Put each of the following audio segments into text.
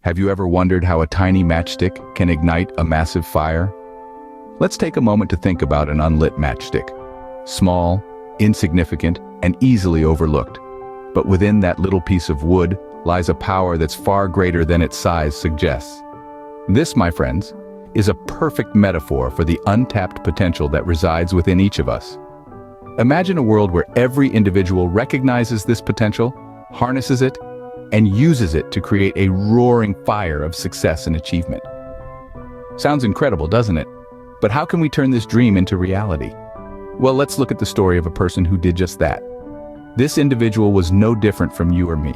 Have you ever wondered how a tiny matchstick can ignite a massive fire? Let's take a moment to think about an unlit matchstick. Small, insignificant, and easily overlooked. But within that little piece of wood lies a power that's far greater than its size suggests. This, my friends, is a perfect metaphor for the untapped potential that resides within each of us. Imagine a world where every individual recognizes this potential, harnesses it, and uses it to create a roaring fire of success and achievement. Sounds incredible, doesn't it? But how can we turn this dream into reality? Well, let's look at the story of a person who did just that. This individual was no different from you or me.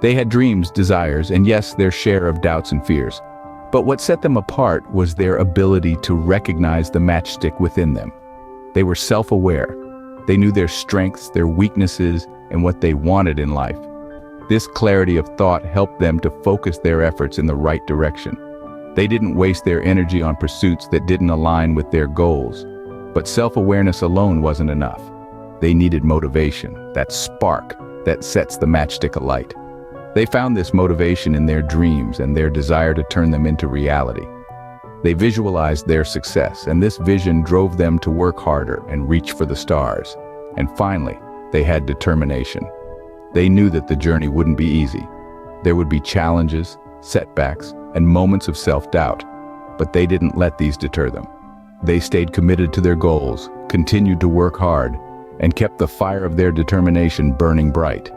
They had dreams, desires, and yes, their share of doubts and fears. But what set them apart was their ability to recognize the matchstick within them. They were self-aware. They knew their strengths, their weaknesses, and what they wanted in life. This clarity of thought helped them to focus their efforts in the right direction. They didn't waste their energy on pursuits that didn't align with their goals. But self-awareness alone wasn't enough. They needed motivation, that spark that sets the matchstick alight. They found this motivation in their dreams and their desire to turn them into reality. They visualized their success, and this vision drove them to work harder and reach for the stars. And finally, they had determination. They knew that the journey wouldn't be easy. There would be challenges, setbacks, and moments of self-doubt, but they didn't let these deter them. They stayed committed to their goals, continued to work hard, and kept the fire of their determination burning bright.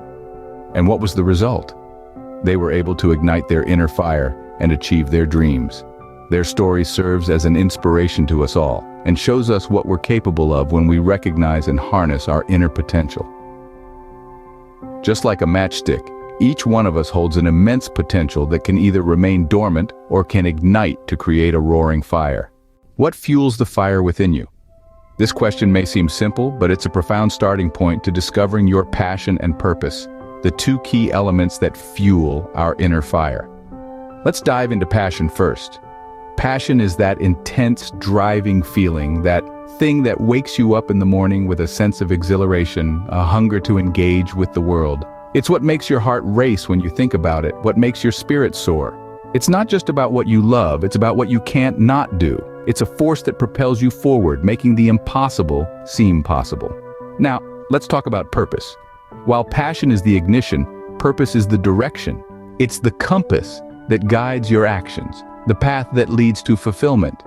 And what was the result? They were able to ignite their inner fire and achieve their dreams. Their story serves as an inspiration to us all and shows us what we're capable of when we recognize and harness our inner potential. Just like a matchstick, each one of us holds an immense potential that can either remain dormant or can ignite to create a roaring fire. What fuels the fire within you? This question may seem simple, but it's a profound starting point to discovering your passion and purpose, the two key elements that fuel our inner fire. Let's dive into passion first. Passion is that intense, driving feeling, that thing that wakes you up in the morning with a sense of exhilaration, a hunger to engage with the world. It's what makes your heart race when you think about it, what makes your spirit soar. It's not just about what you love, it's about what you can't not do. It's a force that propels you forward, making the impossible seem possible. Now, let's talk about purpose. While passion is the ignition, purpose is the direction. It's the compass that guides your actions, the path that leads to fulfillment.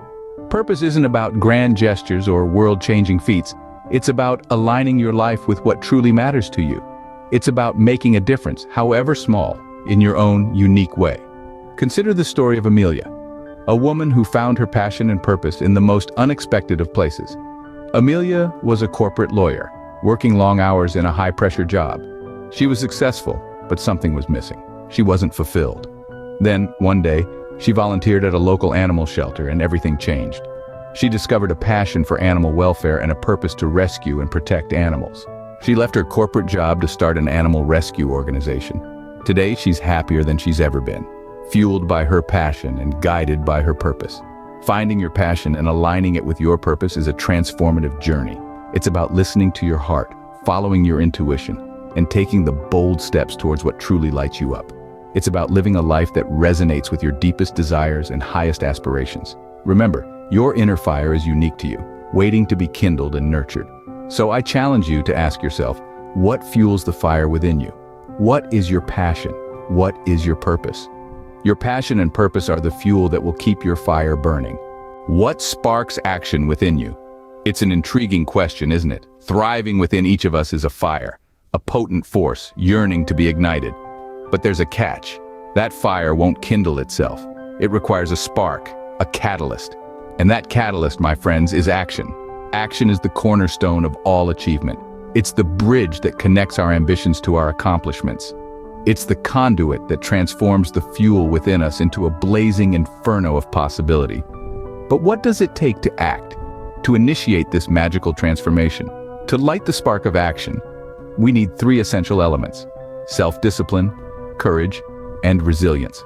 Purpose isn't about grand gestures or world-changing feats. It's about aligning your life with what truly matters to you. It's about making a difference, however small, in your own unique way. Consider the story of Amelia, a woman who found her passion and purpose in the most unexpected of places. Amelia was a corporate lawyer, working long hours in a high-pressure job. She was successful, but something was missing. She wasn't fulfilled. Then, one day, she volunteered at a local animal shelter and everything changed. She discovered a passion for animal welfare and a purpose to rescue and protect animals. She left her corporate job to start an animal rescue organization. Today, she's happier than she's ever been, fueled by her passion and guided by her purpose. Finding your passion and aligning it with your purpose is a transformative journey. It's about listening to your heart, following your intuition, and taking the bold steps towards what truly lights you up. It's about living a life that resonates with your deepest desires and highest aspirations. Remember, your inner fire is unique to you, waiting to be kindled and nurtured. So I challenge you to ask yourself, what fuels the fire within you? What is your passion? What is your purpose? Your passion and purpose are the fuel that will keep your fire burning. What sparks action within you? It's an intriguing question, isn't it? Thriving within each of us is a fire, a potent force yearning to be ignited. But there's a catch. That fire won't kindle itself. It requires a spark, a catalyst. And that catalyst, my friends, is action. Action is the cornerstone of all achievement. It's the bridge that connects our ambitions to our accomplishments. It's the conduit that transforms the fuel within us into a blazing inferno of possibility. But what does it take to act, to initiate this magical transformation? To light the spark of action, we need three essential elements: self-discipline, courage, and resilience.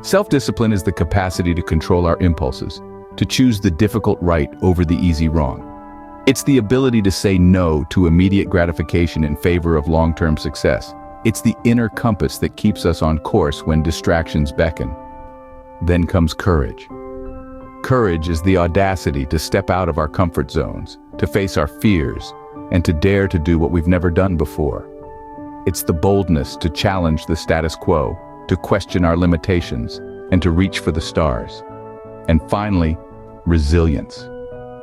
Self-discipline is the capacity to control our impulses, to choose the difficult right over the easy wrong. It's the ability to say no to immediate gratification in favor of long-term success. It's the inner compass that keeps us on course when distractions beckon. Then comes courage. Courage is the audacity to step out of our comfort zones, to face our fears, and to dare to do what we've never done before. It's the boldness to challenge the status quo, to question our limitations, and to reach for the stars. And finally, resilience.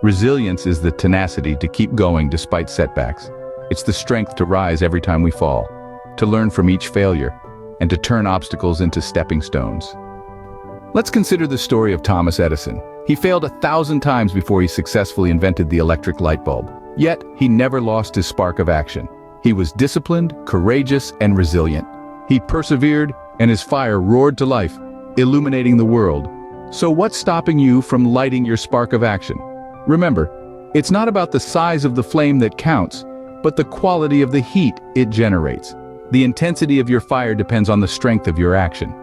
Resilience is the tenacity to keep going despite setbacks. It's the strength to rise every time we fall, to learn from each failure, and to turn obstacles into stepping stones. Let's consider the story of Thomas Edison. He failed 1,000 times before he successfully invented the electric light bulb. Yet, he never lost his spark of action. He was disciplined, courageous, and resilient. He persevered, and his fire roared to life, illuminating the world. So what's stopping you from lighting your spark of action? Remember, it's not about the size of the flame that counts, but the quality of the heat it generates. The intensity of your fire depends on the strength of your action.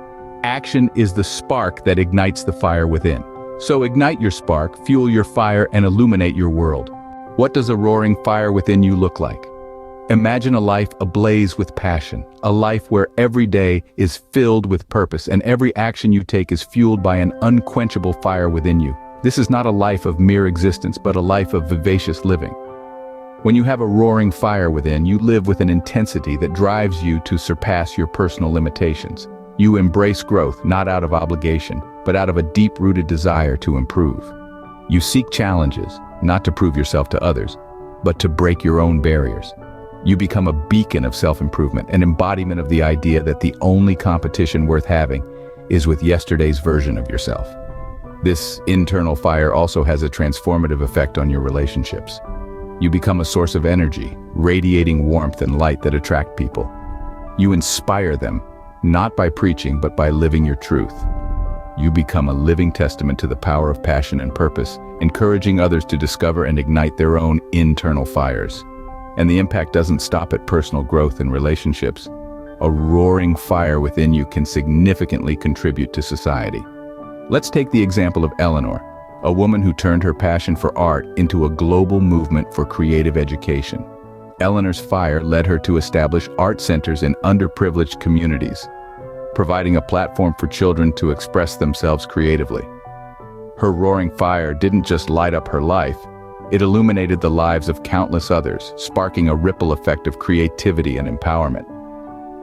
Action is the spark that ignites the fire within. So ignite your spark, fuel your fire, and illuminate your world. What does a roaring fire within you look like? Imagine a life ablaze with passion, a life where every day is filled with purpose and every action you take is fueled by an unquenchable fire within you. This is not a life of mere existence, but a life of vivacious living. When you have a roaring fire within, you live with an intensity that drives you to surpass your personal limitations. You embrace growth, not out of obligation, but out of a deep-rooted desire to improve. You seek challenges, not to prove yourself to others, but to break your own barriers. You become a beacon of self-improvement, an embodiment of the idea that the only competition worth having is with yesterday's version of yourself. This internal fire also has a transformative effect on your relationships. You become a source of energy, radiating warmth and light that attract people. You inspire them, not by preaching, but by living your truth. You become a living testament to the power of passion and purpose, encouraging others to discover and ignite their own internal fires. And the impact doesn't stop at personal growth and relationships. A roaring fire within you can significantly contribute to society. Let's take the example of Eleanor, a woman who turned her passion for art into a global movement for creative education. Eleanor's fire led her to establish art centers in underprivileged communities, providing a platform for children to express themselves creatively. Her roaring fire didn't just light up her life, it illuminated the lives of countless others, sparking a ripple effect of creativity and empowerment.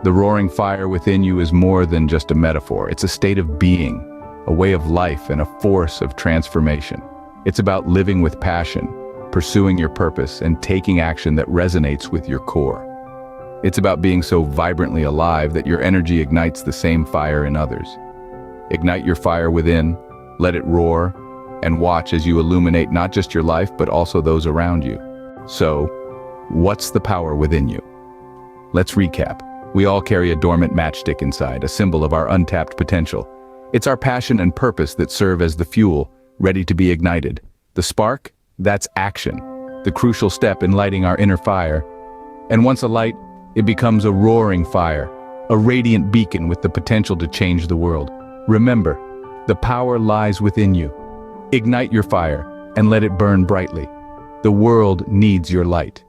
The roaring fire within you is more than just a metaphor. It's a state of being, a way of life, and a force of transformation. It's about living with passion, pursuing your purpose, and taking action that resonates with your core. It's about being so vibrantly alive that your energy ignites the same fire in others. Ignite your fire within, let it roar, and watch as you illuminate not just your life, but also those around you. So, what's the power within you? Let's recap. We all carry a dormant matchstick inside, a symbol of our untapped potential. It's our passion and purpose that serve as the fuel, ready to be ignited. The spark? That's action, the crucial step in lighting our inner fire. And once alight, it becomes a roaring fire, a radiant beacon with the potential to change the world. Remember, the power lies within you. Ignite your fire and let it burn brightly. The world needs your light.